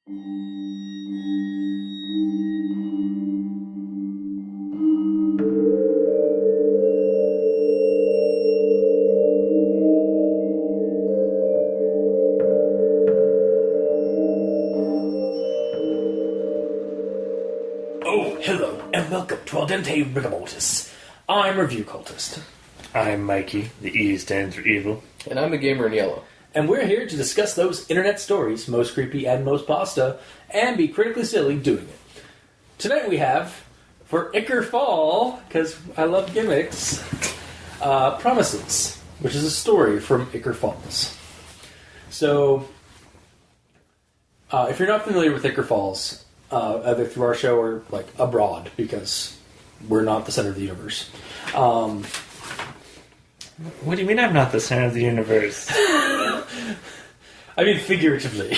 Oh, hello, and welcome to Al Dente Rigamortis. I'm Review Cultist. I'm Mikey, the E stands for evil. And I'm the gamer in yellow. And we're here to discuss those internet stories, most creepy and most pasta, and be critically silly doing it. Tonight we have, for Ichor Fall, because I love gimmicks, Promises, which is a story from Ichor Falls. So, if you're not familiar with Ichor Falls, either through our show or like abroad, because we're not the center of the universe. What do you mean I'm not the center of the universe? I mean figuratively.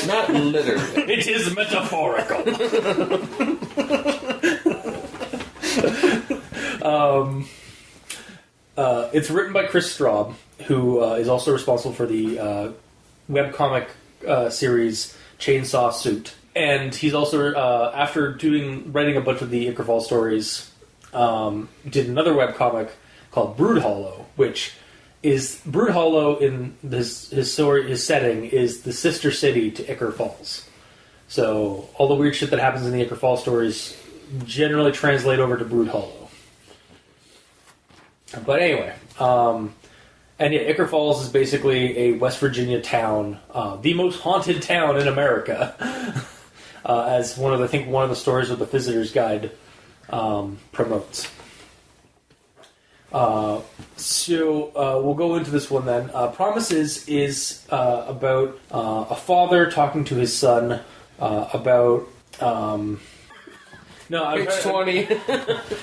Not literally. It is metaphorical. It's written by Kris Straub, who is also responsible for the webcomic series Chainsaw Suit. And he's also, after writing a bunch of the Ichor Falls stories, did another webcomic called Broodhollow, which is Broodhollow in his story, his setting is the sister city to Ichor Falls. So all the weird shit that happens in the Ichor Falls stories generally translate over to Broodhollow. But anyway, and yeah, Ichor Falls is basically a West Virginia town, the most haunted town in America. As one of the stories of the Visitor's Guide promotes. So we'll go into this one then. Promises is about a father talking to his son about. No, Page 20.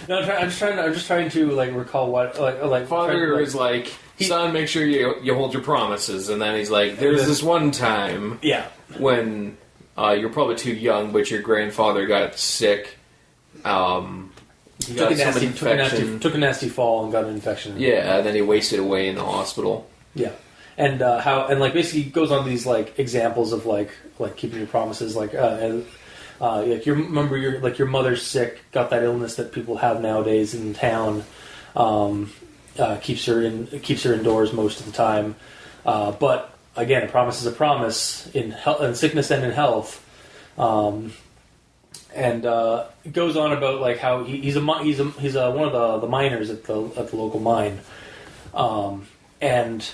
No, I'm just trying to like recall what like Father is like, son, make sure you hold your promises, and then he's like, there's this one time, yeah, when you're probably too young, but your grandfather got sick. He took a nasty fall and got an infection. Yeah, and then he wasted away in the hospital. Yeah, and like basically goes on these like examples of like keeping your promises, like like your mother's sick, got that illness that people have nowadays in town, keeps her indoors most of the time, but again, a promise is a promise in sickness and in health. And it goes on about like how he's one of the miners at the local mine, and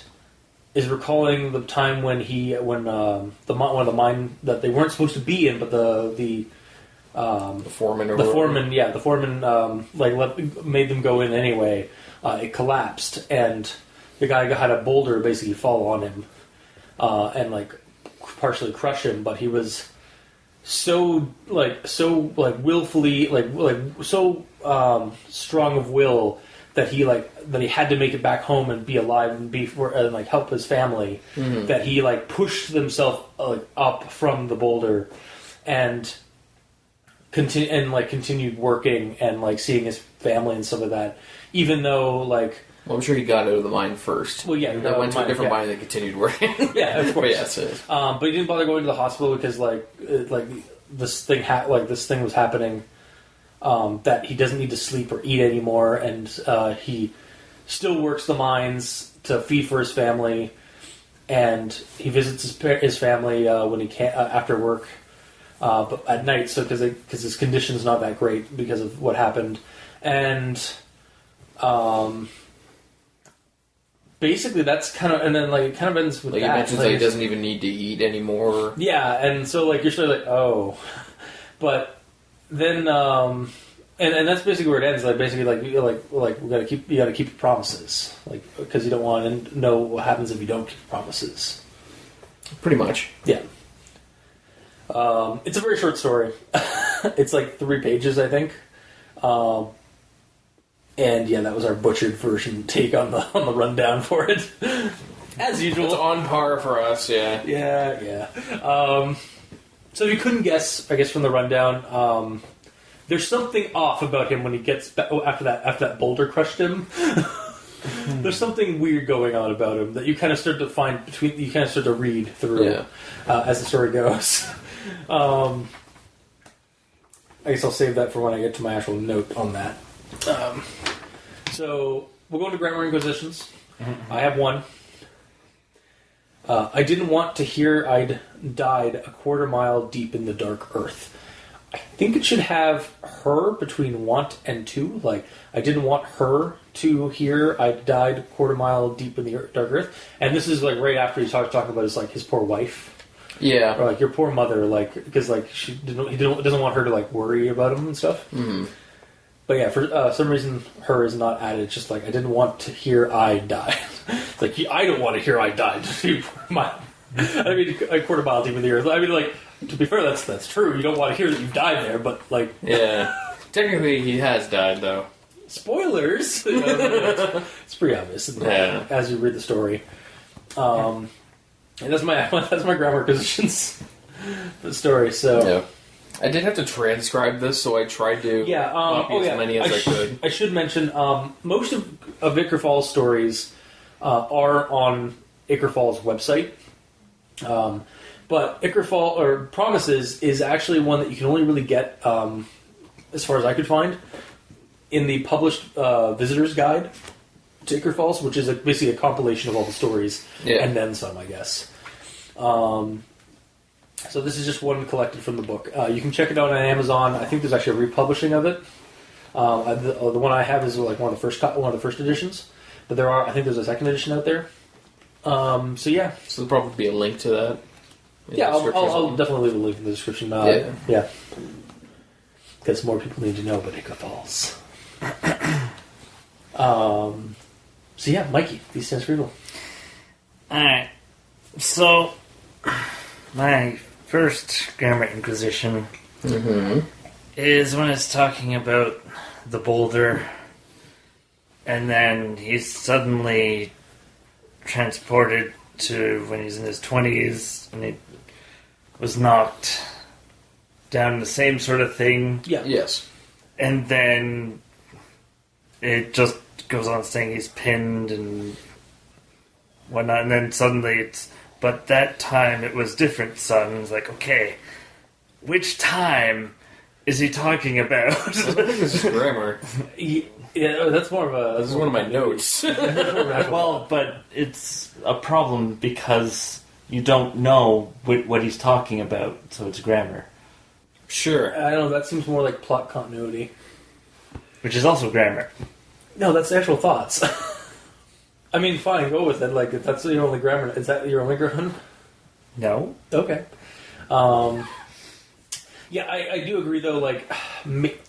is recalling the time when one of the mine that they weren't supposed to be in, but the foreman made them go in anyway. It collapsed, and the guy had a boulder basically fall on him, and like partially crush him, but he was so willfully strong of will that he had to make it back home and be alive and help his family, that he like pushed himself up from the boulder and continued working and like seeing his family and stuff like that, even though like. Well, I'm sure he got out of the mine first. Well, yeah, he went to a different mine and continued working. Yeah, of course. But he didn't bother going to the hospital because this thing was happening. That he doesn't need to sleep or eat anymore, and he still works the mines to feed for his family, and he visits his family when he can after work, but at night. So because his condition's not that great because of what happened, and. Basically, that's kind of, and then like it kind of ends with that. He mentions he doesn't even need to eat anymore. Yeah, and so like you're sort of like, oh, but then and that's basically where it ends. Like basically, like you gotta keep your promises, like because you don't want to know what happens if you don't keep promises. Pretty much, yeah. It's a very short story. It's like 3 pages, I think. And yeah, that was our butchered version take on the rundown for it, as usual. It's on par for us, yeah. Yeah. So if you couldn't guess, I guess from the rundown, there's something off about him when he gets back, after that boulder crushed him. There's something weird going on about him that you kind of start to read through as the story goes. I guess I'll save that for when I get to my actual note on that. So we'll go into grammar inquisitions. I have one. I didn't want to hear I'd died a quarter mile deep in the dark earth. I think it should have her between want and to. Like, I didn't want her to hear I died a quarter mile deep in the dark earth. And this is like right after he's talking about his poor wife. Yeah. Or like your poor mother, like, because like he doesn't want her to like worry about him and stuff. Mm-hmm. But yeah, for some reason her is not added. It's just like, I didn't want to hear I died. It's like, I don't want to hear I died. I mean, a quarter mile deep in the earth. I mean, like, to be fair, that's true. You don't want to hear that you've died there, but like, yeah. Technically, he has died though. Spoilers. It's pretty obvious as you read the story. And that's my grammar positions. The story. So yeah. I did have to transcribe this, so I tried to copy as many as I could. I should mention most of Ichor Falls stories are on Ichor Falls website. But Ichor Falls, or Promises, is actually one that you can only really get, as far as I could find, in the published visitor's guide to Ichor Falls, which is basically a compilation of all the stories, and then some, I guess. So this is just one collected from the book. You can check it out on Amazon. I think there's actually a republishing of it. The one I have is like one of the first editions, but I think there's a second edition out there. So there'll probably be a link to that. Yeah, I'll definitely leave a link in the description. Yeah, because more people need to know about Ichor Falls. So yeah, Mikey, these stands for evil. Alright, so my first grammar inquisition is when it's talking about the boulder, and then he's suddenly transported to when he's in his 20s, and he was knocked down the same sort of thing. Yeah. Yes. And then it just goes on saying he's pinned and whatnot, and then suddenly but that time it was different, son. It's like, okay, which time is he talking about? I think this is grammar. Yeah, that's more of a... This is one of my notes. Well, but it's a problem because you don't know what he's talking about, so it's grammar. Sure. I don't know, that seems more like plot continuity. Which is also grammar. No, that's actual thoughts. I mean, fine, go with it. Like, if that's your only grammar, is that your only grammar? No. Okay. Yeah, I do agree, though, like...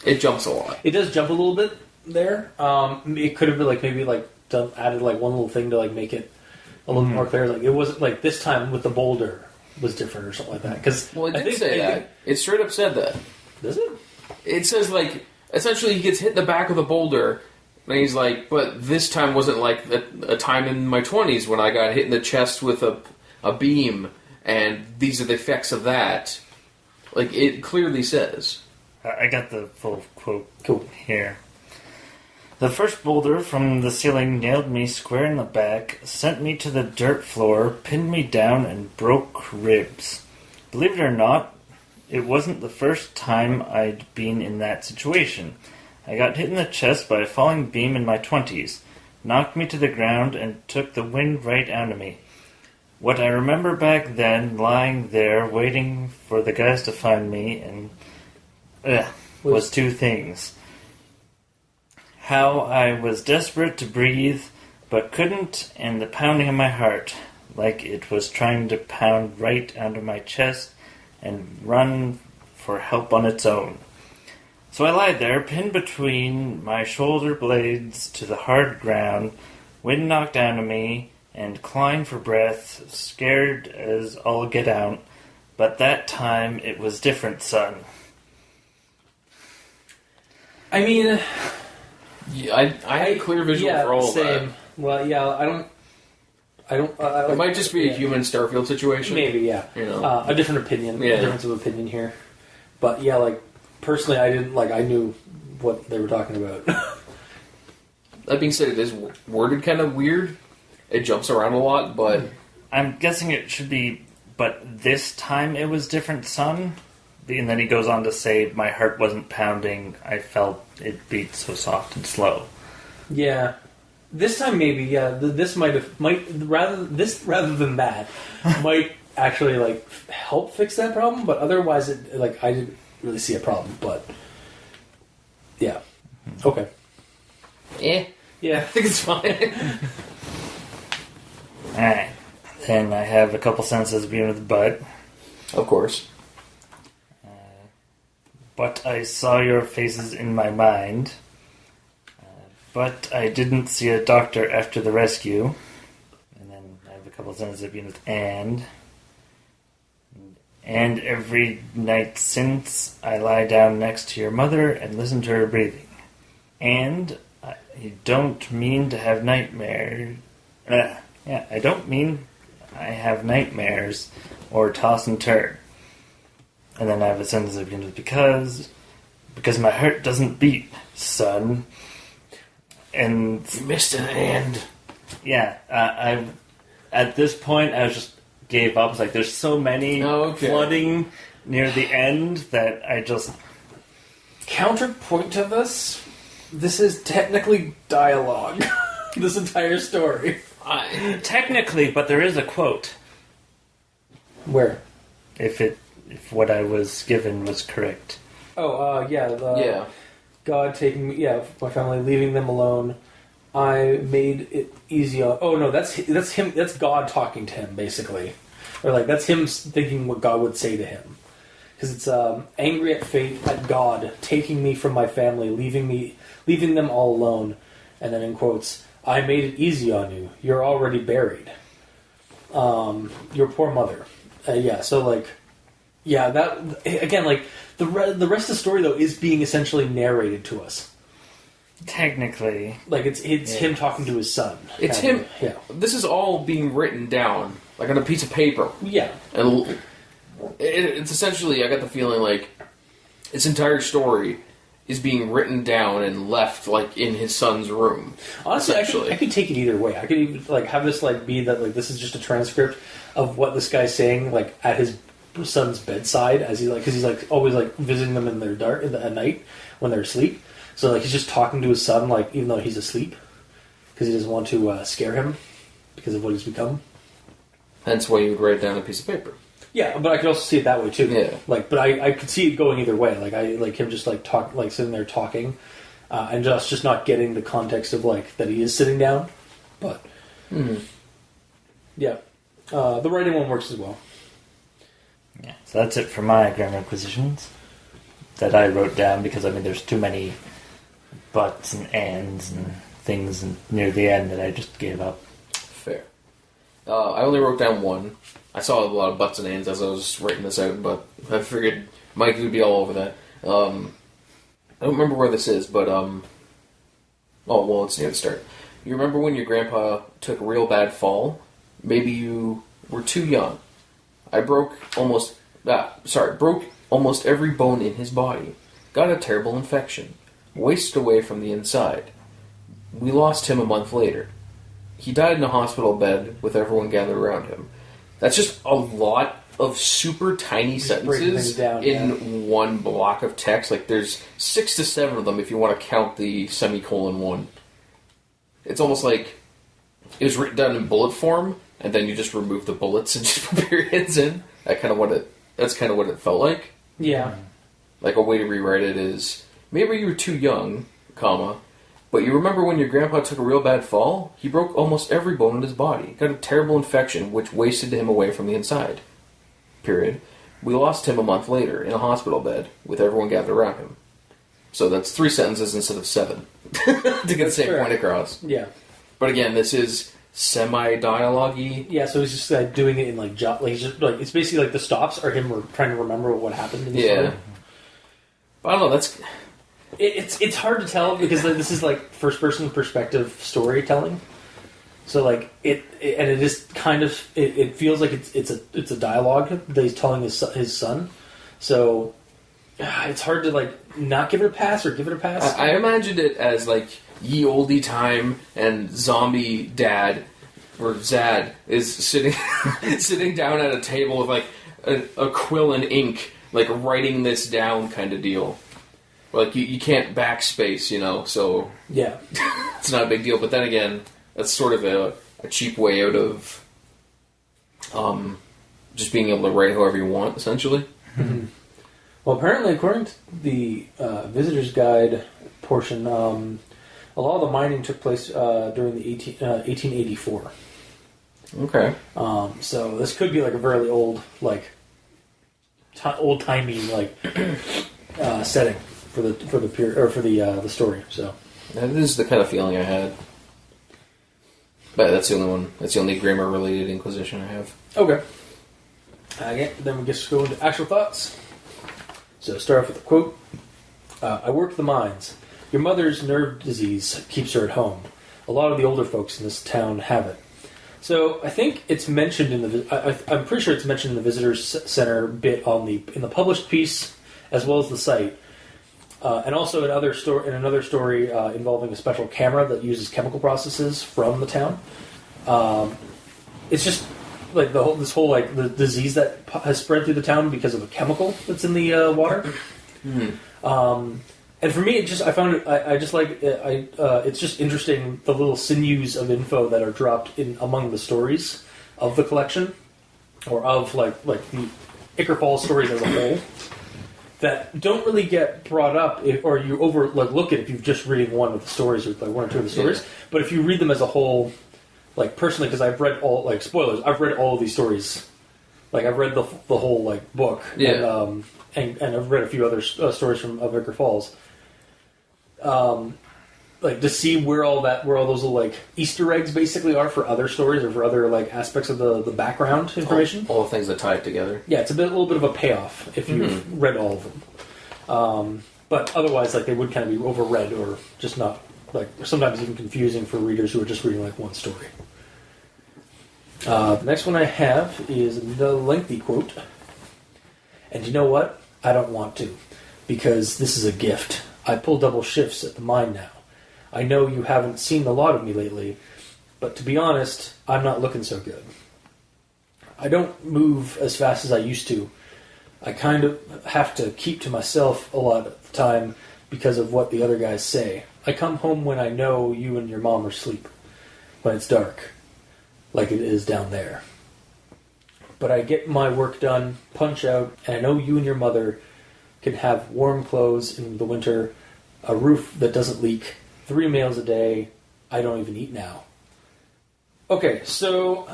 It jumps a lot. It does jump a little bit there. It could have been, like, maybe, like, added, like, one little thing to, like, make it a little more clear. Like, it wasn't, like, this time with the boulder was different or something like that. Cause well, it did say that. It straight up said that. Does it? It says, like, essentially he gets hit in the back with a boulder... And he's like, but this time wasn't like a time in my 20s when I got hit in the chest with a beam, and these are the effects of that. Like, it clearly says. I got the full quote Cool. here. The first boulder from the ceiling nailed me square in the back, sent me to the dirt floor, pinned me down, and broke ribs. Believe it or not, it wasn't the first time I'd been in that situation. I got hit in the chest by a falling beam in my 20s, knocked me to the ground, and took the wind right out of me. What I remember back then, lying there, waiting for the guys to find me, and was two things. How I was desperate to breathe, but couldn't, and the pounding of my heart, like it was trying to pound right under my chest and run for help on its own. So I lied there, pinned between my shoulder blades to the hard ground, wind knocked down to me, and clawing for breath, scared as all get out. But that time it was different, son. I mean, yeah, I had a clear visual for all same. of that. Well, yeah, I don't. It might just be a human Starfield situation. Maybe, yeah. You know, a different opinion, Yeah. a difference of opinion here. But yeah, like personally, I didn't like. I knew what they were talking about. That being said, it is worded kind of weird. It jumps around a lot, but I'm guessing it should be but this time it was different, son. And then he goes on to say, my heart wasn't pounding. I felt it beat so soft and slow. Yeah. This time maybe, yeah. This rather than that, might actually like help fix that problem. But otherwise, I didn't really see a problem. But yeah, okay. Yeah, I think it's fine. Alright. Then I have a couple sentences beginning with but. Of course. But I saw your faces in my mind. But I didn't see a doctor after the rescue. And then I have a couple sentences that begin with and. And every night since, I lie down next to your mother and listen to her breathing. And I don't mean to have nightmares. I don't mean I have nightmares or toss and turn. And then I have a sentence that begins with because my heart doesn't beat, son. And You missed an and. yeah, at this point I just gave up. It's like there's so many flooding near the end that I just Counterpoint to this. This is technically dialogue. This entire story. technically, but there is a quote. Where? If what I was given was correct. Oh, yeah. Yeah. God taking me, my family, leaving them alone. I made it easy on... Oh, no, that's him. That's God talking to him, basically. Or, like, that's him thinking what God would say to him. Because it's angry at fate, at God, taking me from my family, leaving them all alone. And then in quotes, I made it easy on you. You're already buried. Your poor mother. So, like... Yeah, that... Again, like, the rest of the story, though, is being essentially narrated to us. Technically. Like, it's him talking to his son. It's him. Yeah. This is all being written down, like on a piece of paper. Yeah. And it's essentially, I got the feeling like this entire story is being written down and left, like, in his son's room. Honestly, I could take it either way. I could even, like, have this, like, be that, like, this is just a transcript of what this guy's saying, like, at his son's bedside, as because he's, like, always, like, visiting them in their at night when they're asleep. So, like, he's just talking to his son, like, even though he's asleep, because he doesn't want to scare him because of what he's become. Hence why you would write down a piece of paper. Yeah, but I could also see it that way too. Yeah. Like, but I could see it going either way. Like him just sitting there talking, and just not getting the context of like that he is sitting down. But yeah, the writing one works as well. Yeah. So that's it for my grammar acquisitions that I wrote down because there's too many buts and ands and things near the end that I just gave up. Fair. I only wrote down one. I saw a lot of buts and ands as I was writing this out, but I figured Mike would be all over that. I don't remember where this is, but it's near the start. You remember when your grandpa took a real bad fall? Maybe you were too young. I broke almost every bone in his body. Got a terrible infection. Wasted away from the inside. We lost him a month later. He died in a hospital bed with everyone gathered around him. That's just a lot of super tiny sentences in one block of text. Like, there's 6 to 7 of them if you want to count the semicolon one. It's almost like it was written down in bullet form, and then you just remove the bullets and just put periods in. That's kind of what it felt like. Yeah. Like, a way to rewrite it is, maybe you were too young, comma, but you remember when your grandpa took a real bad fall? He broke almost every bone in his body. Got a terrible infection, which wasted him away from the inside. Period. We lost him a month later in a hospital bed with everyone gathered around him. So that's 3 sentences instead of 7 to get the same point across. Yeah. But again, this is semi-dialogue-y. Yeah, so he's just doing it in it's basically like the stops are him trying to remember what happened in the story. But I don't know, that's... It's hard to tell because this is like first person perspective storytelling. So like it is kind of it feels like it's a dialogue that he's telling his son. So it's hard to like not give it a pass or give it a pass. I imagined it as like ye olde time and zombie dad or Zad, is sitting down at a table with like a quill and ink, like writing this down kind of deal. Like you can't backspace, so Yeah. it's not a big deal. But then again, that's sort of a cheap way out of just being able to write however you want, essentially. Mm-hmm. Well, apparently, according to the Visitor's Guide portion, a lot of the mining took place during the 1884. Okay. So this could be like a very old, like old-timey, like setting for the story. So That is the kind of feeling I had. But that's the only one. That's the only grammar-related Inquisition I have. okay. Then we just go into actual thoughts. So start off with a quote. I worked the mines. Your mother's nerve disease keeps her at home. A lot of the older folks in this town have it. So I think it's mentioned in the. I'm pretty sure it's mentioned in the Visitors Center bit in the published piece, as well as the site, and also in another story involving a special camera that uses chemical processes from the town. It's just like this whole like the disease that has spread through the town because of a chemical that's in the water. Mm-hmm. And for me, I found it. I just like it. It's just interesting the little sinews of info that are dropped in among the stories of the collection, or of like the Ichor Falls stories as a whole, that don't really get brought up, or you look at if you're just reading one of the stories or like one or two of the stories. Yeah. But if you read them as a whole, like personally, because I've read all spoilers, I've read all of these stories. Like I've read the whole book, yeah, and I've read a few other stories of Ichor Falls. To see where all those little Easter eggs basically are for other stories or for other aspects of the background information. All the things that tie it together. Yeah, it's a little bit of a payoff if you've read all of them. But otherwise, they would kind of be overread or just not sometimes even confusing for readers who are just reading one story. The next one I have is the lengthy quote. And you know what? I don't want to, because this is a gift. I pull double shifts at the mine now. I know you haven't seen a lot of me lately, but to be honest, I'm not looking so good. I don't move as fast as I used to. I kind of have to keep to myself a lot of the time because of what the other guys say. I come home when I know you and your mom are asleep, when it's dark, like it is down there. But I get my work done, punch out, and I know you and your mother can have warm clothes in the winter, a roof that doesn't leak, 3 meals a day. I don't even eat now. Okay, so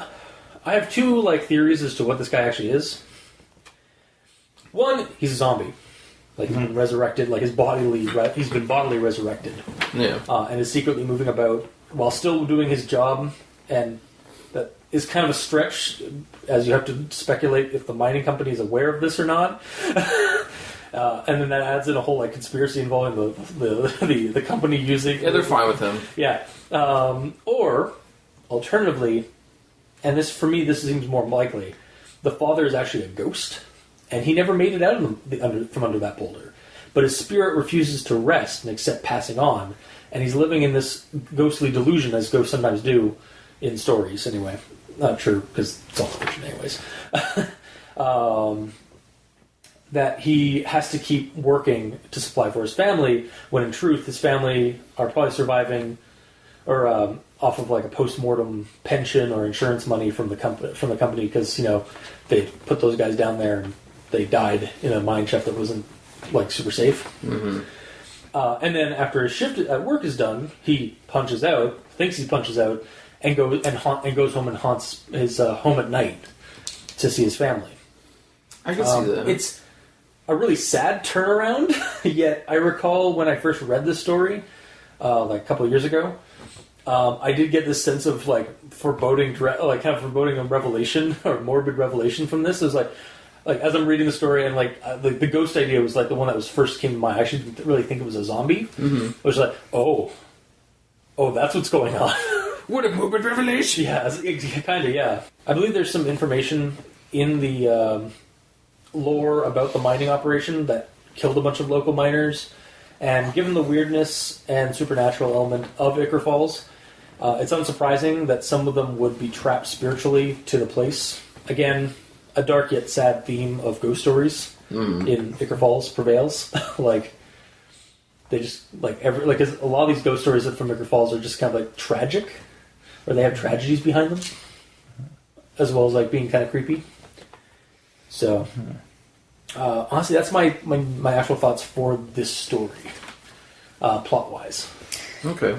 I have two theories as to what this guy actually is. One, he's a zombie. He's been resurrected, he's been bodily resurrected. Yeah. And is secretly moving about while still doing his job, and that is kind of a stretch, as you have to speculate if the mining company is aware of this or not. And then that adds in a whole conspiracy involving the company using. Yeah, they're fine with him. Yeah. Or alternatively, and this seems more likely, the father is actually a ghost, and he never made it out from under that boulder. But his spirit refuses to rest and accept passing on, and he's living in this ghostly delusion, as ghosts sometimes do in stories. Anyway, not true because it's all fiction, anyways. That he has to keep working to supply for his family, when in truth his family are probably surviving or off of a post-mortem pension or insurance money from the company because they put those guys down there and they died in a mine shaft that wasn't super safe. Mm-hmm. And then after his shift at work is done, he thinks he punches out, and goes home and haunts his home at night to see his family. I can see that. It's a really sad turnaround, yet I recall when I first read this story, a couple of years ago, I did get this sense of foreboding, kind of foreboding a revelation or morbid revelation from this. It was as I'm reading the story, and the ghost idea was the one that was first came to mind. I didn't really think it was a zombie. Mm-hmm. It was oh, that's what's going on. What a morbid revelation! Yeah, kind of. Yeah, I believe there's some information in the lore about the mining operation that killed a bunch of local miners, and given the weirdness and supernatural element of Ichor Falls, It's unsurprising that some of them would be trapped spiritually to the place. Again, a dark yet sad theme of ghost stories in Ichor Falls prevails. They just a lot of these ghost stories from Ichor Falls are just kind of like tragic, or they have tragedies behind them, as well as like being kind of creepy. So, honestly, that's my actual thoughts for this story, plot wise. Okay.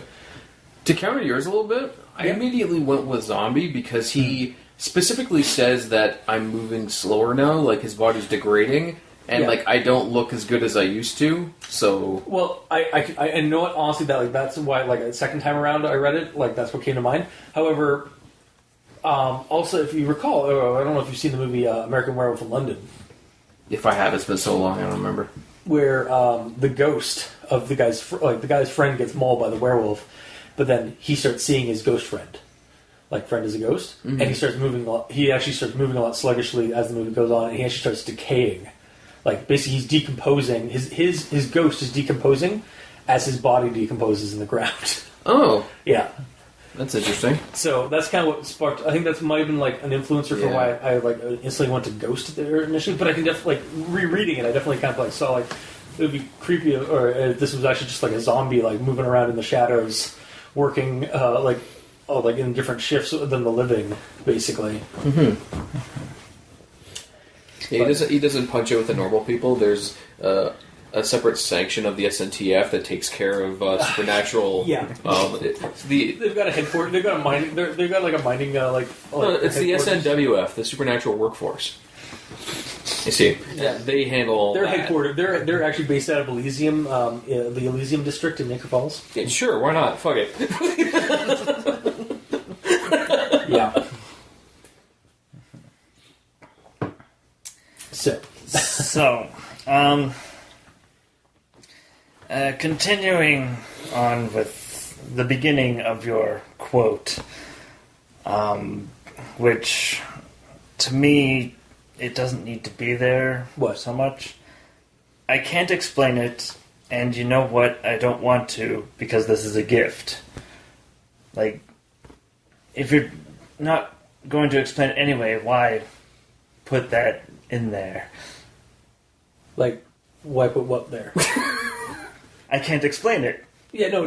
To counter yours a little bit, I immediately went with zombie because he specifically says that I'm moving slower now, like his body's degrading. And I don't look as good as I used to, so... Well, I know it, honestly, that's why, the second time around I read it, that's what came to mind. However, also, if you recall, I don't know if you've seen the movie American Werewolf in London. If I have, it's been so long, I don't remember. Where the ghost of the guy's friend gets mauled by the werewolf, but then he starts seeing his ghost friend. Friend is a ghost, and he starts moving a lot. He actually starts moving a lot sluggishly as the movie goes on, and he actually starts decaying. Basically, he's decomposing. His ghost is decomposing as his body decomposes in the ground. Oh. Yeah. That's interesting. So that's kind of what sparked... I think that might have been, an influencer for why I, instantly went to Ghost there initially. But I can definitely, rereading it, I definitely kind of, saw, it would be creepy, or this was actually just, a zombie, moving around in the shadows, working, in different shifts than the living, basically. Mm-hmm. Yeah, he doesn't punch it with the normal people. There's a separate sanction of the SNTF that takes care of supernatural. They've got a headquarters. They've got a mining. They've got a mining. It's the SNWF, the Supernatural Workforce. You see, they handle. Their headquarters. They're actually based out of Elysium, the Elysium district in Ichor Falls. Yeah, sure, why not? Fuck it. Yeah. So, continuing on with the beginning of your quote, which, to me, it doesn't need to be there so much. I can't explain it, and you know what? I don't want to, because this is a gift. If you're not going to explain it anyway, why put that in there? Why put what there? I can't explain it. Yeah, no,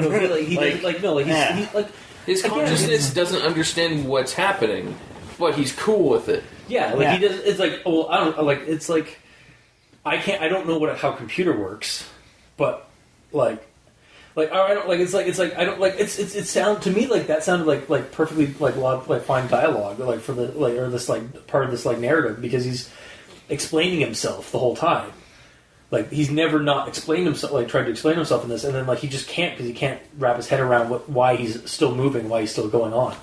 his consciousness doesn't understand what's happening, but he's cool with it. Yeah, he does. It's I don't it's I don't know how computer works, but I don't it sound to me that sounded like perfectly fine dialogue for the or this part of this narrative, because he's explaining himself the whole time. He's never not explained himself, tried to explain himself in this, and then he just can't, because he can't wrap his head around why he's still moving, why he's still going on.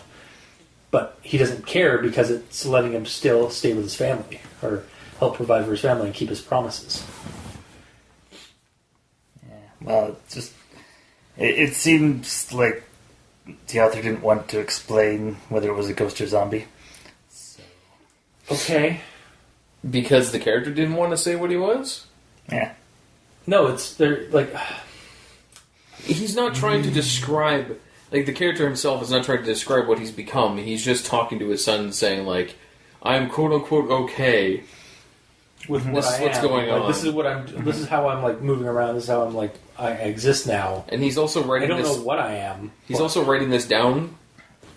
But he doesn't care, because it's letting him still stay with his family, or help provide for his family and keep his promises. Yeah, well, it seems like the author didn't want to explain whether it was a ghost or zombie. So. Okay. Because the character didn't want to say what he was? Yeah. No, he's not trying to describe... the character himself is not trying to describe what he's become. He's just talking to his son, saying, I'm quote-unquote okay with what's going on. This is what I'm... This is how I'm, moving around. This is how I'm, I exist now. And he's also writing I don't know what I am. He's also writing this down,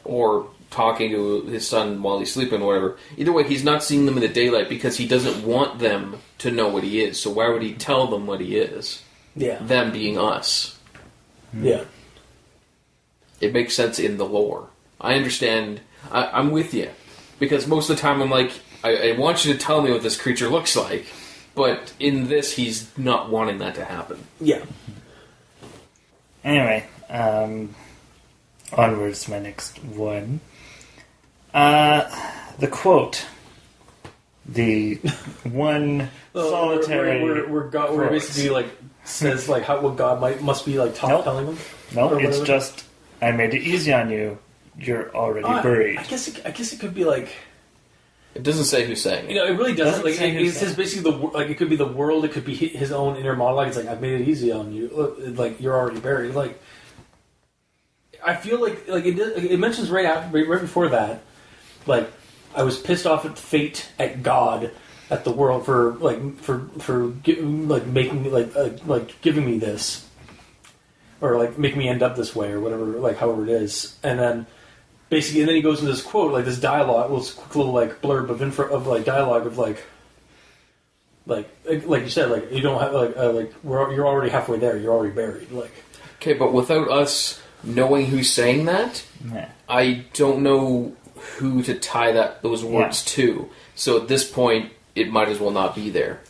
or talking to his son while he's sleeping or whatever. Either way, he's not seeing them in the daylight because he doesn't want them to know what he is. So why would he tell them what he is? Yeah. Them being us. Yeah. It makes sense in the lore. I understand. I'm with you. Because most of the time I'm I want you to tell me what this creature looks like. But in this, he's not wanting that to happen. Yeah. Anyway, onwards to my next one. The quote. The one solitary... Where basically, says, what God must be, telling him? No, it's just, I made it easy on you. You're already buried. I guess it could be, It doesn't say who's saying it. It really doesn't. It says basically it could be the world, it could be his own inner monologue. It's I've made it easy on you. You're already buried. I feel like it mentions right before that, like I was pissed off at fate, at God, at the world for making me like giving me this, or like making me end up this way or whatever, like however it is, and then basically, and then he goes into this quote, like this dialogue, this quick little like blurb of like dialogue of like you said, like you don't have you're already halfway there, you're already buried, like. Okay, but without us knowing who's saying that, I don't know who to tie those words to. So at this point, it might as well not be there.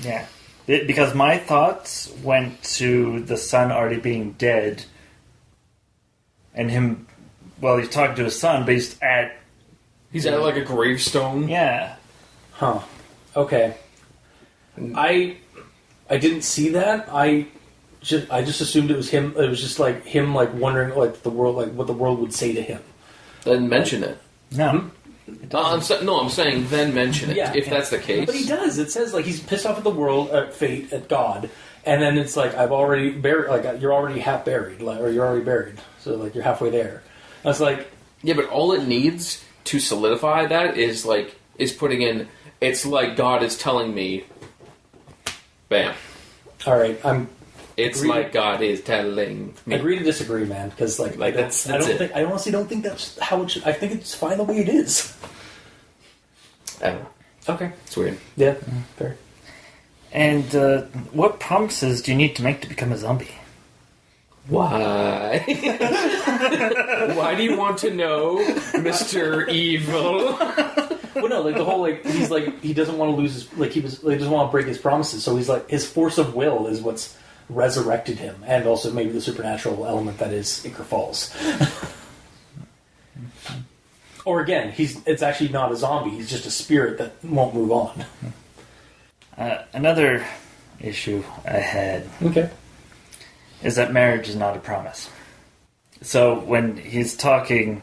Yeah. Because my thoughts went to the son already being dead, and him, well, he's talking to his son, but he's at like a gravestone? Yeah. Huh. Okay. I didn't see that. I just assumed it was him. It was just like him, like wondering, like the world, like what the world would say to him. Then mention it. No. I'm saying then mention it. If that's the case. But he does. It says like he's pissed off at the world, at fate, at God, and then it's like I've already buried. Like you're already half buried, like, or you're already buried. So like you're halfway there. I was like, yeah, but all it needs to solidify that is putting in. It's like God is telling me. Bam. All right, It's like God is telling me. Agree to disagree, man. Because that's I honestly don't think that's how it should. I think it's fine the way it is. I don't know. Okay, It's weird. yeah, fair. And what promises do you need to make to become a zombie? Why? Why do you want to know, Mr. Evil? Well, no, like the whole he's like he doesn't want to lose his he doesn't want to break his promises. So he's like his force of will is what's resurrected him, and also maybe the supernatural element that is Ichor Falls. Or again, it's actually not a zombie; he's just a spirit that won't move on. Another issue I had is that marriage is not a promise. So when he's talking,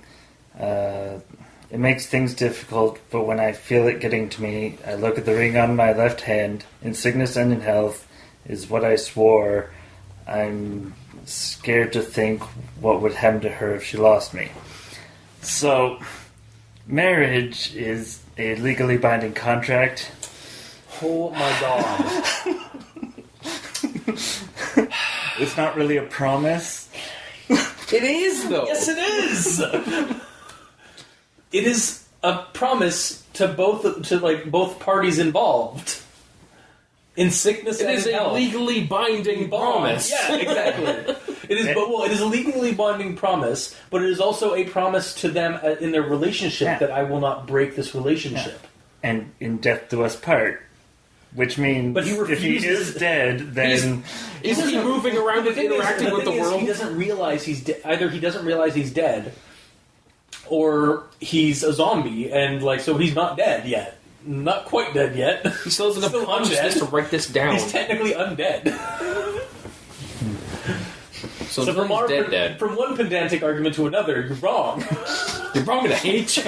it makes things difficult, but when I feel it getting to me, I look at the ring on my left hand. In sickness and in health is what I swore. I'm scared to think what would happen to her if she lost me. So, marriage is a legally binding contract. Oh my god. It's not really a promise. It is, though. Yes, it is. It is a promise to both parties involved. In sickness and in health. It is a legally binding promise. Yeah, exactly. It is, it is a legally binding promise, but it is also a promise to them in their relationship that I will not break this relationship. Yeah. And in death do us part. Which means, but if he is dead, then is he moving around and interacting with the world? He doesn't realize he's either he doesn't realize he's dead, or he's a zombie, and so he's not dead yet. Not quite dead yet. He still has enough consciousness to write this down. He's technically undead. So from one pedantic argument to another, you're wrong. You're wrong, and I hate you.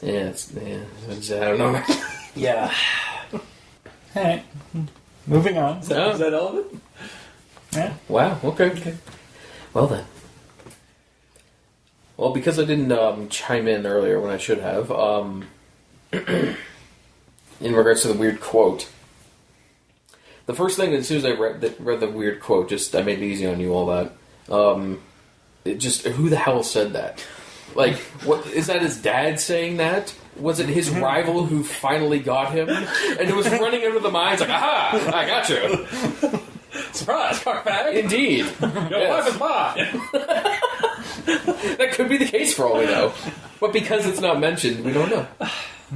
I don't know. Yeah. Alright. Moving on. Is that all of it? Yeah. Wow, okay. Well then. Well, because I didn't chime in earlier when I should have, in regards to the weird quote, the first thing, as soon as I read the weird quote, I made it easy on you, all that, who the hell said that? What is that his dad saying that? Was it his rival who finally got him? And it was running out of the mines aha! I got you! Surprise, cockbag! Indeed. Your wife is mine! That could be the case for all we know. But because it's not mentioned, we don't know.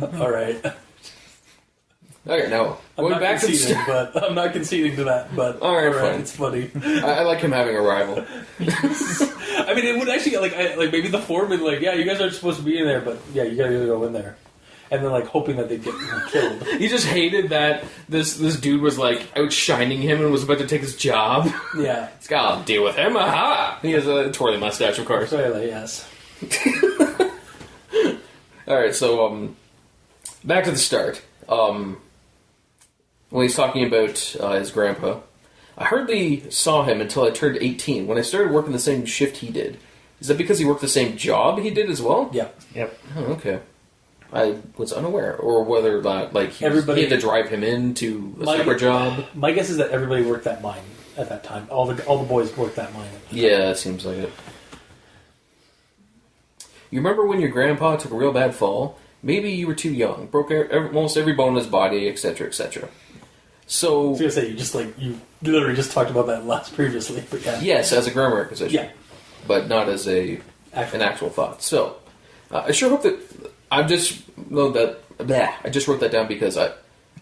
Alright. Okay, now, going back to the start. But I'm not conceding to that, but alright, fine. It's funny. I like him having a rival. I mean, it would actually, maybe the foreman, yeah, you guys aren't supposed to be in there, but yeah, you gotta go in there. And then, hoping that they'd get killed. He just hated that this dude was, outshining him and was about to take his job. Yeah. He's got to deal with him. Aha! He has a twirly mustache, of course. Clearly, yes. Alright, so, back to the start. When he's talking about his grandpa, I hardly saw him until I turned 18, when I started working the same shift he did. Is that because he worked the same job he did as well? Yeah. Yep. Oh, okay. I was unaware. Or whether that, like, he had to drive him into a separate job. My guess is that everybody worked that mine at that time. All the boys worked that mine. Yeah, it seems like it. You remember when your grandpa took a real bad fall? Maybe you were too young, broke almost every bone in his body, etc., etc. So, I was gonna say you literally just talked about that previously, but yeah. Yes, as a grammar acquisition. Yeah, but not as an actual thought. So, I sure hope that I just wrote that down because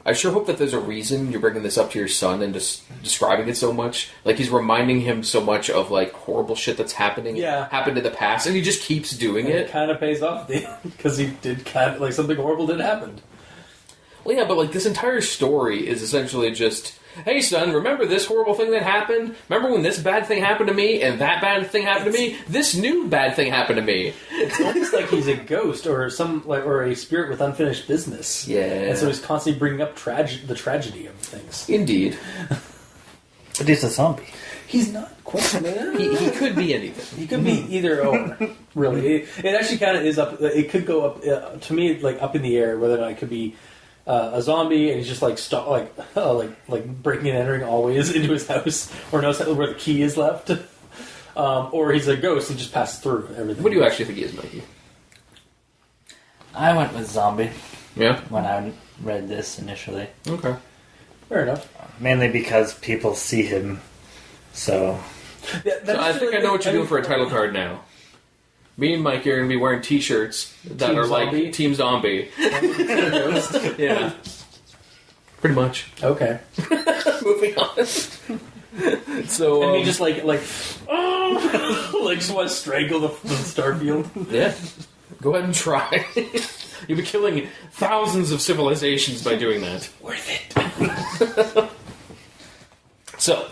I sure hope that there's a reason you're bringing this up to your son and just describing it so much. Like, he's reminding him so much of, like, horrible shit that's happened in the past, and he just keeps doing it. It kind of pays off, because he did something horrible did happen. Well, yeah, but, like, this entire story is essentially just, hey, son, remember this horrible thing that happened? Remember when this bad thing happened to me, and that bad thing happened to me? This new bad thing happened to me. It's almost like he's a ghost or or a spirit with unfinished business. Yeah. And so he's constantly bringing up the tragedy of things. Indeed. But he's a zombie. He's not quite. he could be anything. He could be either or. Really, it actually kind of is up. It could go up to me, like up in the air, whether or not it could be a zombie and he's just like breaking and entering always into his house, or knows where the key is left, or he's a ghost and just passes through everything. What do you actually think he is, Mikey? I went with zombie. Yeah. When I read this initially. Okay. Fair enough. Mainly because people see him, so... Yeah, so I think I know what you're doing for a title card now. Me and Mike are going to be wearing T-shirts that Team are Zombie? like Team Zombie. Yeah. Pretty much. Okay. Moving on. So, and he just like just want to strangle the Starfield. Yeah. Go ahead and try. You'll be killing thousands of civilizations by doing that. Worth it. So,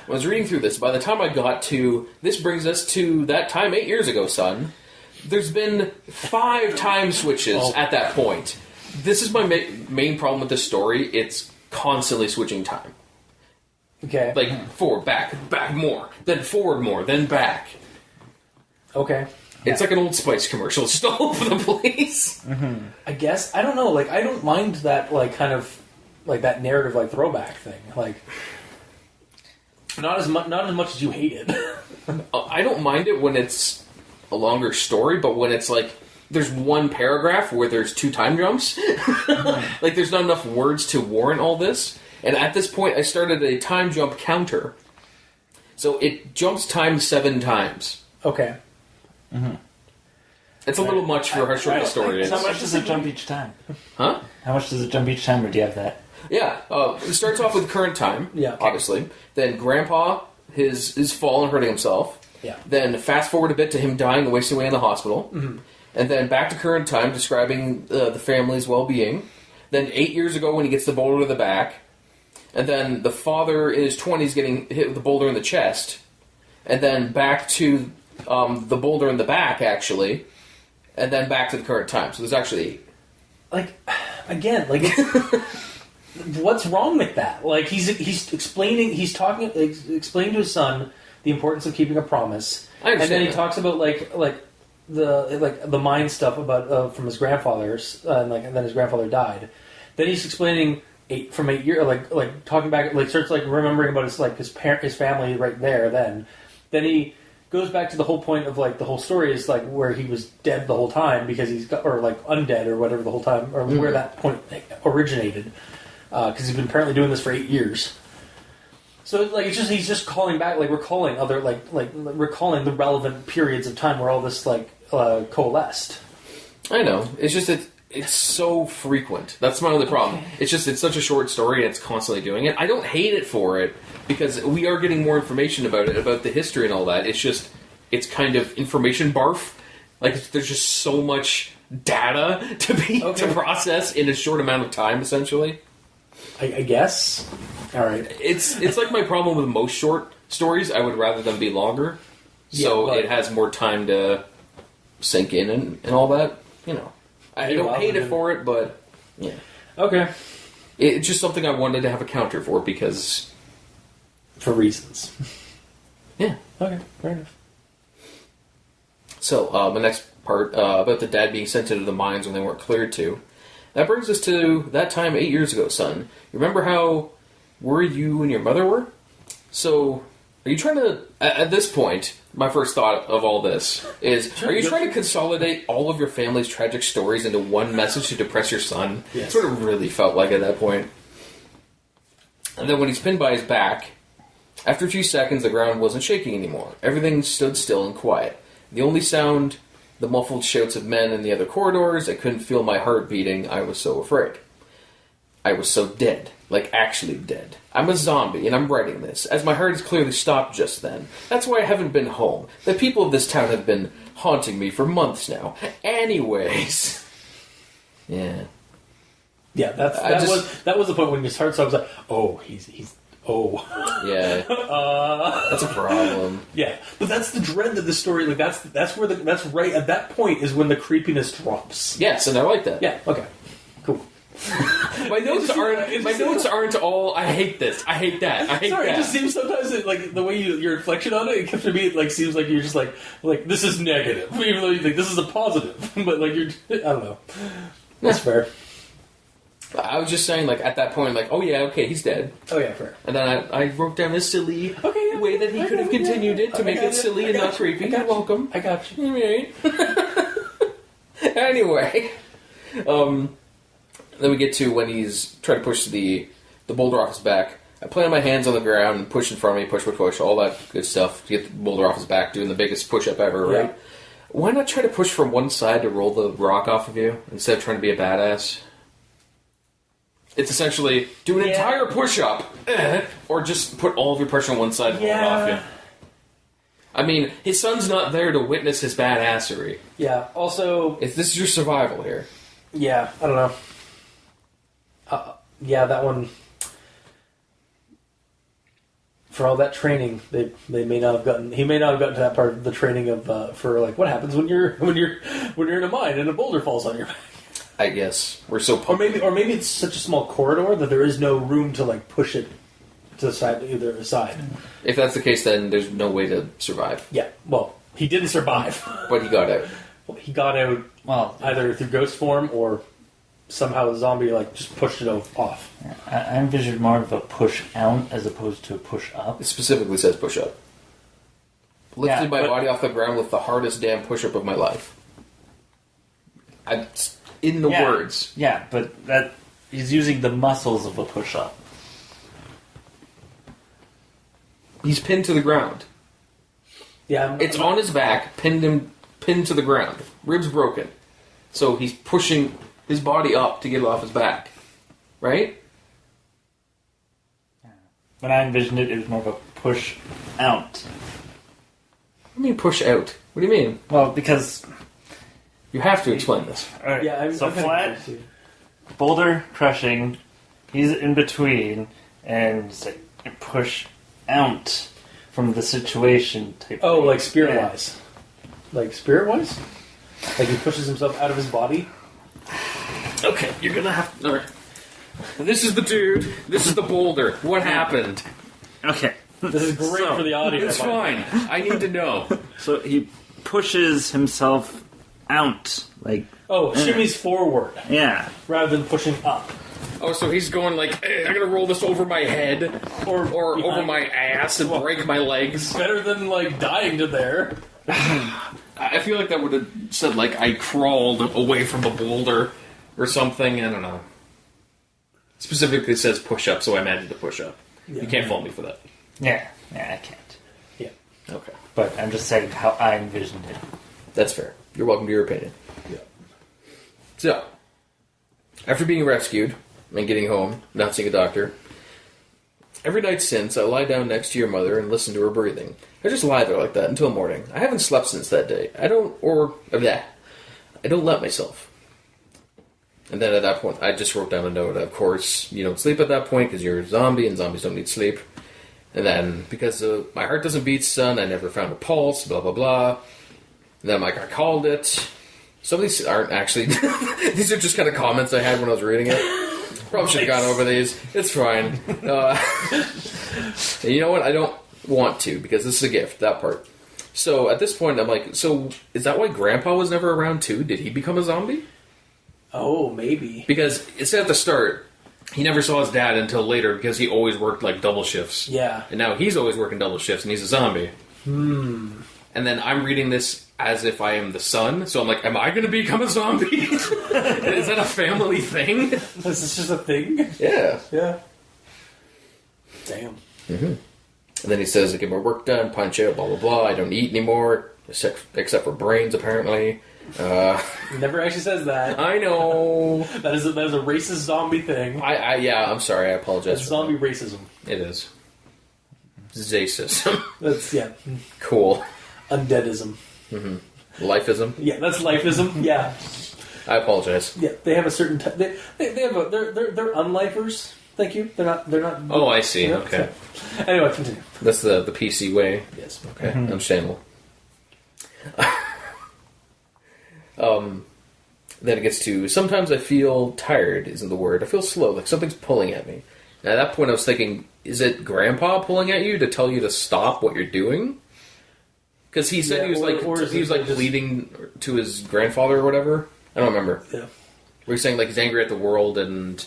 I was reading through this. By the time I got to... This brings us to that time 8 years ago, son. There's been 5 time switches at that point. This is my main problem with this story. It's constantly switching time. Okay. Like, forward, back more, then forward more, then back. Okay. It's like an Old Spice commercial. It's just all over the place. Mm-hmm. I guess. I don't know. Like, I don't mind that, like, kind of... Like, that narrative, like, throwback thing. Like... Not as much as you hate it. I don't mind it when it's a longer story, but when it's like there's one paragraph where there's 2 time jumps, like there's not enough words to warrant all this. And at this point, I started a time jump counter, so it jumps time 7 times. Okay. Mm-hmm. It's a little much for how short the story is. How much does it jump each time? Huh? How much does it jump each time, or do you have that? Yeah, it starts off with current time, obviously. Then Grandpa, his fall and hurting himself. Yeah. Then fast forward a bit to him dying and wasting away in the hospital. Mm-hmm. And then back to current time, describing the family's well-being. Then 8 years ago when he gets the boulder to the back. And then the father in his 20s getting hit with the boulder in the chest. And then back to the boulder in the back, actually. And then back to the current time. So there's actually 8. Like, again, like... What's wrong with that? Like he's explaining to his son the importance of keeping a promise, and then he talks about the mind stuff about from his grandfather's, and then his grandfather died. Then he's explaining 8 years, like talking back, like starts like remembering about his family right there. Then he goes back to the whole point of like the whole story is like where he was dead the whole time because or like undead or whatever the whole time, or where that point originated. Because he's been apparently doing this for 8 years. So like it's just he's just calling back, like recalling other recalling the relevant periods of time where all this coalesced. I know. It's just it's so frequent. That's my only problem. Okay. It's such a short story and it's constantly doing it. I don't hate it for it because we are getting more information about it, about the history and all that. It's kind of information barf. Like there's just so much data to process in a short amount of time, essentially. I guess. All right. It's like my problem with most short stories. I would rather them be longer, so it has more time to sink in and all that. You know, I don't hate it for it, but yeah. Okay. It's just something I wanted to have a counter for because for reasons. Yeah. Okay, fair enough. So, the next part about the dad being sent into the mines when they weren't cleared to. That brings us to that time 8 years ago, son. You remember how worried you and your mother were? So, are you trying to... At this point, my first thought of all this is, are you trying to consolidate all of your family's tragic stories into one message to depress your son? Yes. That's what it really felt like at that point. And then when he's pinned by his back, after a few seconds, the ground wasn't shaking anymore. Everything stood still and quiet. The only sound, the muffled shouts of men in the other corridors. I couldn't feel my heart beating. I was so afraid. I was so dead. Like, actually dead. I'm a zombie, and I'm writing this, as my heart has clearly stopped just then. That's why I haven't been home. The people of this town have been haunting me for months now. Anyways. Yeah. Yeah, that was the point when his heart stopped. I was like, oh, he's Yeah. That's a problem. Yeah, but that's the dread that the story, like, that's right at that point is when the creepiness drops. Yes, and I like that. Yeah, okay. Cool. My notes aren't all, I hate this, I hate that, I hate Sorry, that. it just seems sometimes that, like, the way your reflection on it comes to me, it, like, seems like you're just like this is negative, even though you think this is a positive. But, like, I don't know. That's fair. I was just saying, like, at that point, like, oh yeah, okay, he's dead. Oh yeah, fair. And then I wrote down a silly way that he could have continued it to make it silly and not creepy. You're welcome. I got you. Right. Anyway, then we get to when he's trying to push the boulder off his back. I plant my hands on the ground and push in front of me, push, all that good stuff to get the boulder off his back, doing the biggest push-up ever, right? Yeah. Why not try to push from one side to roll the rock off of you, instead of trying to be a badass? It's essentially, do an entire push-up, or just put all of your pressure on one side and roll it off you. I mean, his son's not there to witness his badassery. Yeah, also... If this is your survival here. Yeah, I don't know. Yeah, that one... For all that training, they may not have gotten... He may not have gotten to that part of the training of for, like, what happens when you're in a mine and a boulder falls on your back. I guess we're so Or maybe it's such a small corridor that there is no room to, like, push it to the side, either side. If that's the case, then there's no way to survive. Yeah, well, he didn't survive. But he got out. He got out either through ghost form or somehow the zombie, like, just pushed it off. I envisioned more of a push out as opposed to a push up. It specifically says push up. Lifted my body off the ground with the hardest damn push up of my life. In the words. Yeah, but that he's using the muscles of a push up. He's pinned to the ground. Yeah, It's on his back, pinned to the ground. Ribs broken. So he's pushing his body up to get it off his back. Right? When I envisioned it, it was more of a push out. What do you mean push out? What do you mean? Well, because... You have to explain this. Alright, Yeah, so I'm flat, boulder crushing, he's in between, and it's like push out from the situation type Oh, thing. like spirit-wise. Like spirit-wise? Like he pushes himself out of his body? Okay, you're gonna have to... Alright. This is the dude. This is the boulder. What happened? Okay. This is great for the audio. It's fine. I need to know. So he pushes himself out, like... Oh, shimmies forward Yeah. rather than pushing up. Oh, so he's going like, I'm gonna roll this over my head or over my ass and break my legs. Better than, like, dying to there. I feel like that would have said, like, I crawled away from the boulder or something. I don't know. Specifically it says push up, so I imagined the push up. Yeah. You can't fault me for that. Yeah, I can't. Yeah. Okay. But I'm just saying how I envisioned it. That's fair. You're welcome to your opinion. Yeah. So, after being rescued and getting home, not seeing a doctor, every night since, I lie down next to your mother and listen to her breathing. I just lie there like that until morning. I haven't slept since that day. I don't let myself. And then at that point, I just wrote down a note. Of course, you don't sleep at that point because you're a zombie and zombies don't need sleep. And then, because my heart doesn't beat, son, I never found a pulse, blah, blah, blah. And then I'm like, I called it. Some of these aren't actually... these are just kind of comments I had when I was reading it. Probably should have gone over these. It's fine. You know what? I don't want to, because this is a gift, that part. So, at this point, I'm like, so, is that why Grandpa was never around, too? Did he become a zombie? Oh, maybe. Because it said at the start, he never saw his dad until later, because he always worked, like, double shifts. Yeah. And now he's always working double shifts, and he's a zombie. And then I'm reading this as if I am the son, so I'm like, am I going to become a zombie? Is that a family thing? Is this just a thing? Yeah. Yeah. Damn. Mm-hmm. And then he says, I get my work done, punch out, blah, blah, blah. I don't eat anymore, except for brains, apparently. He never actually says that. I know. That is a racist zombie thing. Yeah, I'm sorry, I apologize. It's zombie racism. It is. Zacism. That's, yeah. Cool. Undeadism. Mm-hmm. Lifeism? Yeah, that's lifeism. Yeah. I apologize. Yeah, they have a certain type. They have a they're unlifers. Thank you. They're not. Oh, I see. You know, Okay. So. Anyway, continue. That's the PC way. Yes. Okay. Understandable. Then it gets to, sometimes I feel tired, isn't the word. I feel slow, like something's pulling at me. And at that point I was thinking, is it Grandpa pulling at you to tell you to stop what you're doing? Because he said he was pleading to his grandfather or whatever. I don't remember. Yeah. Were you saying like he's angry at the world, and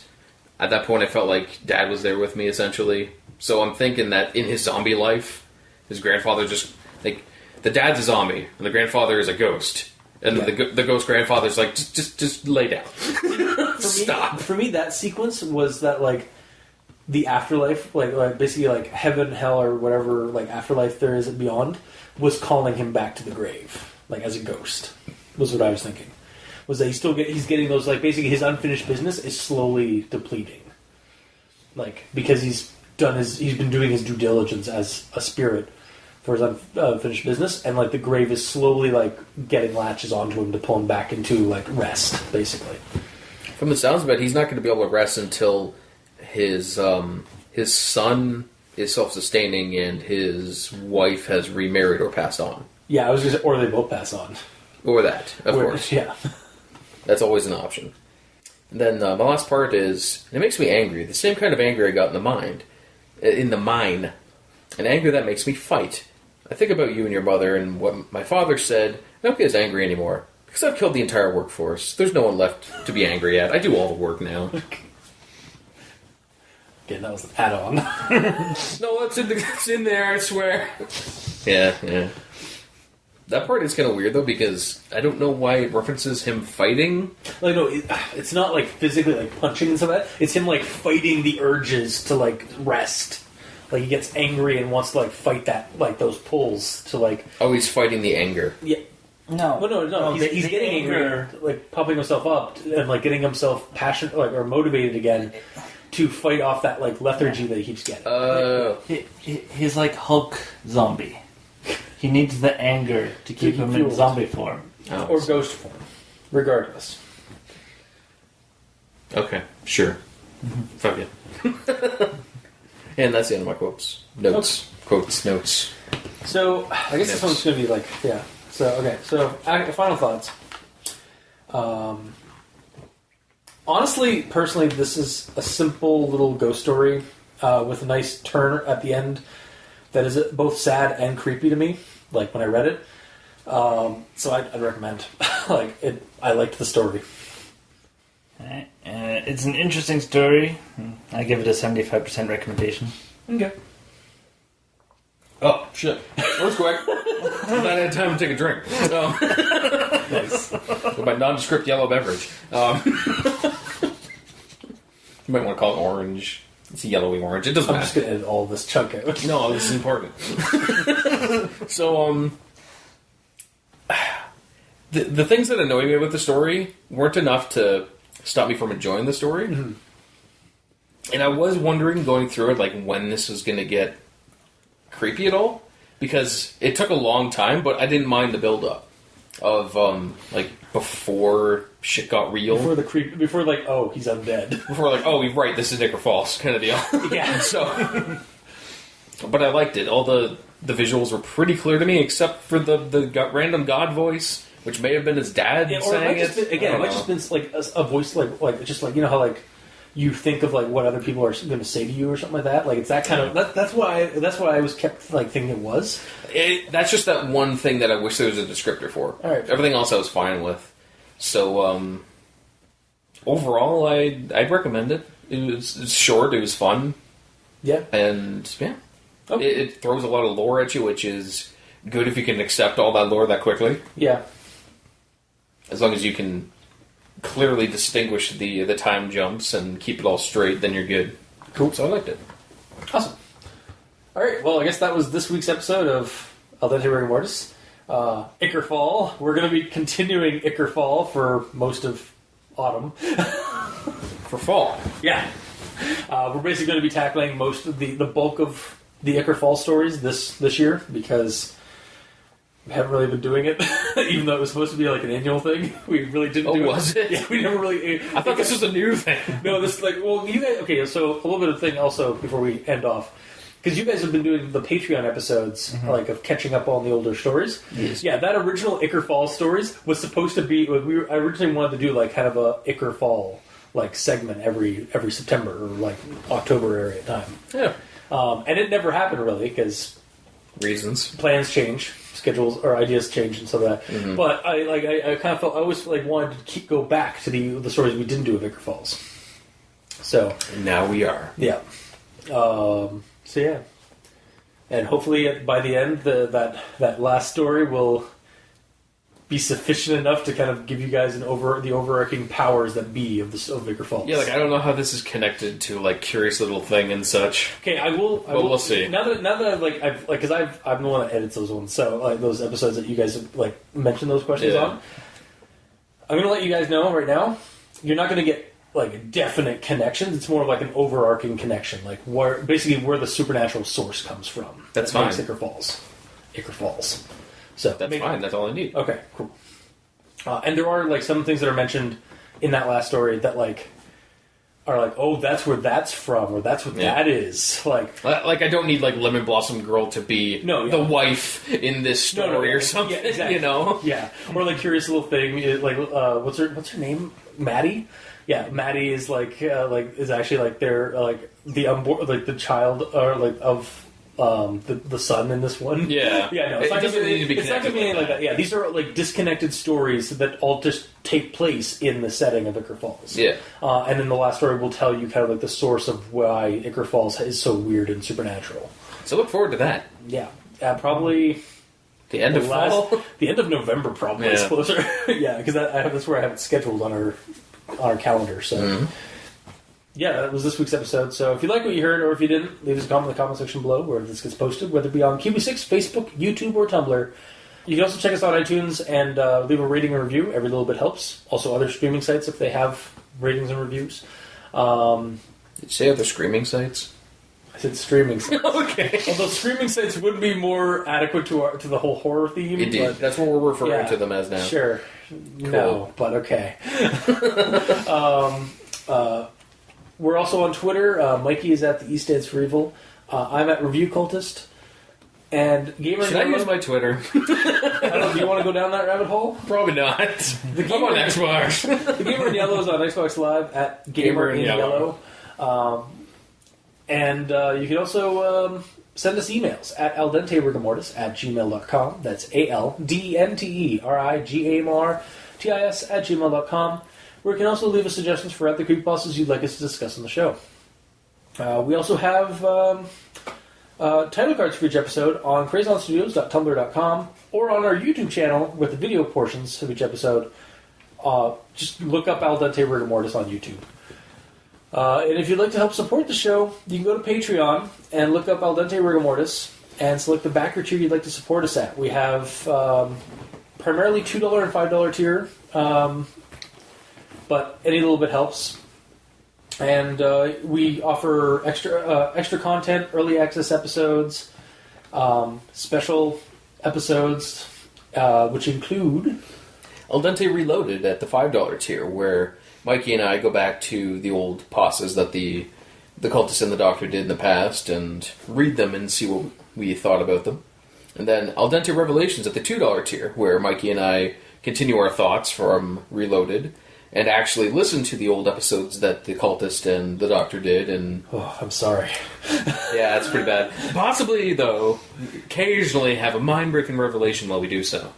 at that point I felt like Dad was there with me essentially. So I'm thinking that in his zombie life, his grandfather just like the dad's a zombie and the grandfather is a ghost, and the ghost grandfather's like just lay down. Stop. For me, that sequence was that like the afterlife, like basically like heaven, hell, or whatever like afterlife there is beyond, was calling him back to the grave, like as a ghost. Was what I was thinking. Was that he's getting those, like, basically his unfinished business is slowly depleting, like, because he's been doing his due diligence as a spirit for his unfinished business, and like the grave is slowly like getting latches onto him to pull him back into like rest, basically. From the sounds of it, he's not going to be able to rest until his son is self-sustaining and his wife has remarried or passed on. Yeah, I was going to say, or they both pass on. Or that, of course. Yeah. That's always an option. And then my last part is, it makes me angry. The same kind of anger I got in the mine. An anger that makes me fight. I think about you and your mother and what my father said. I don't get as angry anymore. Because I've killed the entire workforce. There's no one left to be angry at. I do all the work now. Again, that was an add-on. No, it's in there, I swear. Yeah. That part is kind of weird, though, because I don't know why it references him fighting. Like, no, it's not, like, physically, like, punching and stuff like that. It's him, like, fighting the urges to, like, rest. Like, he gets angry and wants to, like, fight that, like, those pulls to, like... Oh, he's fighting the anger. Yeah. No. Well, no. He's getting angry, like, pumping himself up and, like, getting himself passionate, like, or motivated again to fight off that, like, lethargy that he keeps getting. He's like Hulk zombie. He needs the anger to keep him in zombie form. Oh, or ghost form. Regardless. Okay, sure. Mm-hmm. Fuck it. And that's the end of my quotes. Notes. Okay. Quotes, notes. So, I guess this one's going to be like, yeah. So, okay. So, final thoughts. Honestly, personally, this is a simple little ghost story with a nice turn at the end that is both sad and creepy to me, like when I read it. So I'd recommend. I liked the story. It's an interesting story. I give it a 75% recommendation. Okay. Oh, shit. That was quick. I had time to take a drink. Nice. With my nondescript yellow beverage. You might want to call it orange. It's a yellowy orange. It doesn't matter. I'm just going to edit all this chunk out. No, this is important. So, the things that annoy me with the story weren't enough to stop me from enjoying the story. Mm-hmm. And I was wondering, going through it, like, when this was going to get creepy at all. Because it took a long time, but I didn't mind the build-up of, like, before shit got real. Before like, oh, he's undead. Before, like, oh, right, this is Nick or False kind of deal. Yeah. So, but I liked it. All the visuals were pretty clear to me, except for the random God voice, which may have been his dad saying it. It might just been like a voice, like just like, you know how like you think of like what other people are going to say to you or something like that. Like it's that kind of that's what I was kept like thinking it was. That's just that one thing that I wish there was a descriptor for. All right. Everything else I was fine with. So overall, I'd recommend it. It's short. It was fun. Yeah. And yeah, Okay. it throws a lot of lore at you, which is good if you can accept all that lore that quickly. Yeah. As long as you can clearly distinguish the time jumps and keep it all straight, then you're good. Cool. So I liked it. Awesome. All right. Well, I guess that was this week's episode of Al Dente Rigor Mortis. Ichor Fall. We're going to be continuing Ichor Fall for most of autumn. For fall. Yeah. We're basically going to be tackling most of the bulk of the Ichor Fall stories this year because we haven't really been doing it, even though it was supposed to be like an annual thing. We really didn't do it. Oh, was it? Yeah, we never really... I thought this was a new thing. No, this like... Well, you guys... Okay, so a little bit of thing also before we end off. Because you guys have been doing the Patreon episodes, like, of catching up on the older stories. Yes. Yeah, that original Ichor Fall stories was supposed to be... I originally wanted to do, like, kind of a Ichor Fall, like, segment every September or, like, October area time. Yeah. And it never happened, really, because... Reasons. Plans change, schedules or ideas change, and so that. Mm-hmm. But I kind of felt I always like wanted to go back to the stories we didn't do of Ichor Falls. So now we are. Yeah. So yeah, and hopefully by the end, that last story will be sufficient enough to kind of give you guys the overarching powers that be of Ichor Falls. Yeah, like I don't know how this is connected to like Curious Little Thing and such. Okay, I will. We'll see. Now that I've because I'm the one that edits those ones, so like those episodes that you guys have, like mentioned those questions on. I'm going to let you guys know right now. You're not going to get like definite connections. It's more of like an overarching connection, like where the supernatural source comes from. That's that fine. Ichor Falls. So that's fine. That's all I need. Okay, cool. And there are like some things that are mentioned in that last story that like are like, oh, that's where that's from, or that's what that is. Like I don't need like Lemon Blossom Girl to be the wife in this story or something. Yeah, exactly. You know, or like Curious Little Thing, like what's her name? Maddie. Yeah, Maddie is is actually like they're like the child or like of. The son in this one. Yeah. Yeah, no. It doesn't need to be connected. It's not going to be anything like that. Yeah, these are like disconnected stories that all just take place in the setting of Ichor Falls. Yeah. And then the last story will tell you kind of like the source of why Ichor Falls is so weird and supernatural. So look forward to that. Yeah. Probably... The end of fall? The end of November probably is closer. Yeah, because that's where I have it scheduled on our calendar, so... Mm-hmm. Yeah, that was this week's episode. So if you like what you heard, or if you didn't, leave us a comment in the comment section below where this gets posted, whether it be on QB6, Facebook, YouTube, or Tumblr. You can also check us out on iTunes and leave a rating and review. Every little bit helps. Also, other streaming sites if they have ratings and reviews. Did you say other streaming sites? I said streaming sites. Okay. Although streaming sites would be more adequate to the whole horror theme. Indeed. But, that's what we're referring to them as now. Sure. Cool. No, but okay. We're also on Twitter. Mikey is at the E Stands for Evil. I'm at Review Cultist. And Gamer Should I use my Twitter? I don't know, do you want to go down that rabbit hole? Probably not. I'm on Xbox. The Gamer in Yellow is on Xbox Live at Gamer in Yellow. And you can also send us emails at aldenterigormortis@gmail.com. That's aldenterigormortis@gmail.com. Where you can also leave us suggestions for other creepypastas you'd like us to discuss on the show. We also have title cards for each episode on crazonstudios.tumblr.com or on our YouTube channel with the video portions of each episode. Just look up Al Dente Rigor Mortis on YouTube. And if you'd like to help support the show, you can go to Patreon and look up Al Dente Rigor Mortis and select the backer tier you'd like to support us at. We have primarily $2 and $5 tier. But any little bit helps. And we offer extra content, early access episodes, special episodes, which include... Al Dente Reloaded at the $5 tier, where Mikey and I go back to the old pastas that the cultists and the Doctor did in the past and read them and see what we thought about them. And then Al Dente Revelations at the $2 tier, where Mikey and I continue our thoughts from Reloaded. and actually listen to the old episodes that the cultist and the doctor did, and Oh, I'm sorry. yeah, it's pretty bad. Possibly, though, occasionally have a mind-breaking revelation while we do so.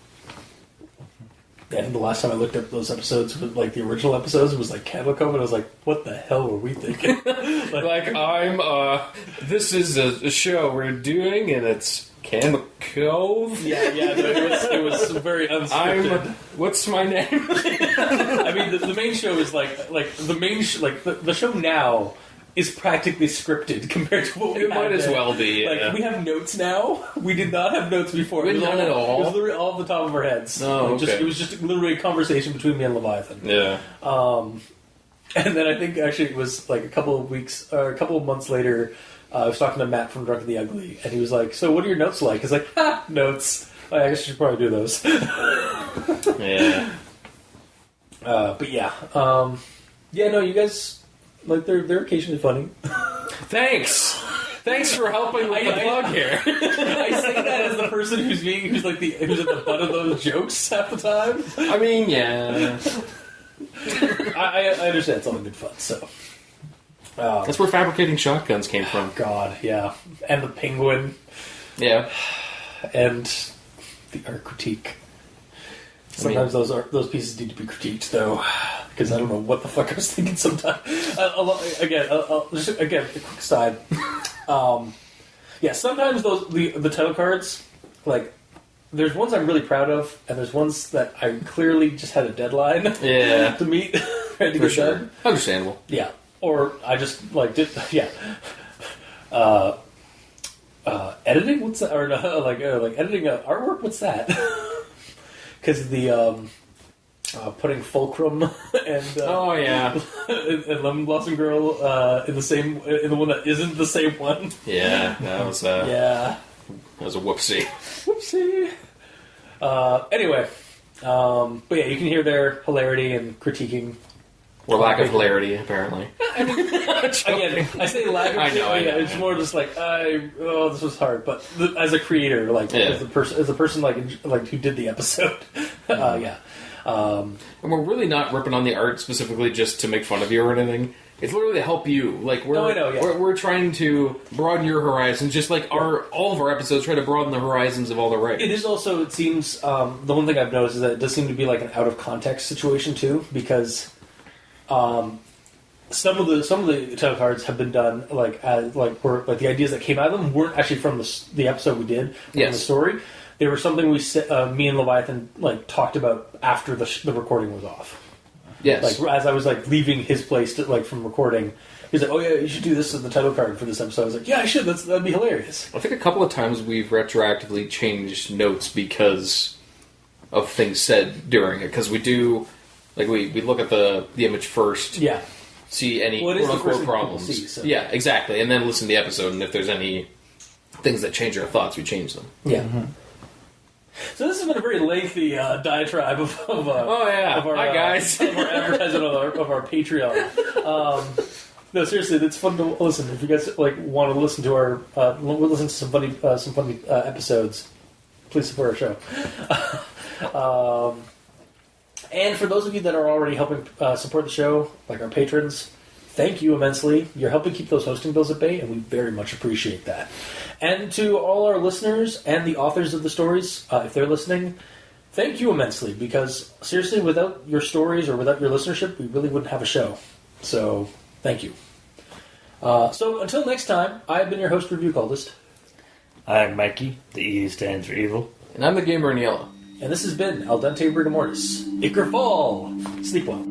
And the last time I looked up those episodes, like the original episodes, it was like Candle Cove, and I was like, what the hell were we thinking? This is a show we're doing, and it's Candle Cove? Yeah, it was very unscripted. What's my name? I mean, the main show is the show now is practically scripted compared to what we It had might as then. well be, yeah. Like, we have notes now. We did not have notes before. We It was none at all? It was literally all off the top of our heads. Oh, Like, okay. It was just literally a conversation between me and Leviathan. Yeah. And then I think actually it was like a couple of months later, I was talking to Matt from Drunk and the Ugly, and he was like, "So what are your notes like?" He's like, "Ha, notes. I guess you should probably do those." Yeah. But yeah, no, you guys like they're occasionally funny. Thanks for helping with the plug here. I say that as the person who's at the butt of those jokes half the time. I mean, yeah. I understand it's all in good fun. So, That's where fabricating shotguns came from. God, yeah, and the penguin Yeah. and the art critique. Sometimes those pieces need to be critiqued, though, because I don't know what the fuck I was thinking. Sometimes, again, a quick side. Sometimes the title cards, like, there's ones I'm really proud of, and there's ones that I clearly just had a deadline Yeah. to meet, ready to For get sure. done. Understandable. Yeah, or I just did editing. What's that? Or like editing artwork. What's that? Because the putting Fulcrum and Oh, yeah. and Lemon Blossom Girl in the one that isn't the same one. Yeah, that was Yeah, that was a whoopsie. whoopsie. Anyway, but yeah, you can hear their hilarity and critiquing. Or lack of hilarity, apparently. Again, I say lack of I know. It's more just like this was hard. But as a creator, like Yeah. as the person like who did the episode, yeah. And we're really not ripping on the art specifically just to make fun of you or anything. It's literally to help you. Like we're I know, yeah. we're trying to broaden your horizons, just like all of our episodes try to broaden the horizons of all the writers. It is also. It seems the one thing I've noticed is that it does seem to be like an out of context situation too, because some of the title cards have been done where the ideas that came out of them weren't actually from the episode we did from the story. They were something me and Leviathan talked about after the recording was off. Yes. Like as I was leaving his place from recording, he's like, "Oh yeah, you should do this as the title card for this episode." I was like, "Yeah, I should. That'd be hilarious." I think a couple of times we've retroactively changed notes because of things said during it. Because we do, we look at the image first, Yeah. see any Well, it is the first quote-unquote thing people problems. see, so. Yeah, exactly. And then listen to the episode, and if there's any things that change our thoughts, we change them. Yeah. Mm-hmm. So this has been a very lengthy diatribe of our Hi, guys. of our advertisement of our Patreon. No, seriously, it's fun to listen. If you guys want to listen to our listen to some funny episodes, please support our show. And for those of you that are already helping support the show, like our patrons, thank you immensely. You're helping keep those hosting bills at bay, and we very much appreciate that. And to all our listeners and the authors of the stories, if they're listening, thank you immensely, because seriously, without your stories or without your listenership, we really wouldn't have a show. So, thank you. So, until next time, I've been your host, Review Cultist. I'm Mikey. The E stands for evil. And I'm the gamer in yellow. And this has been Al Dente Rigor Mortis. Ichor Fall! Sleep well.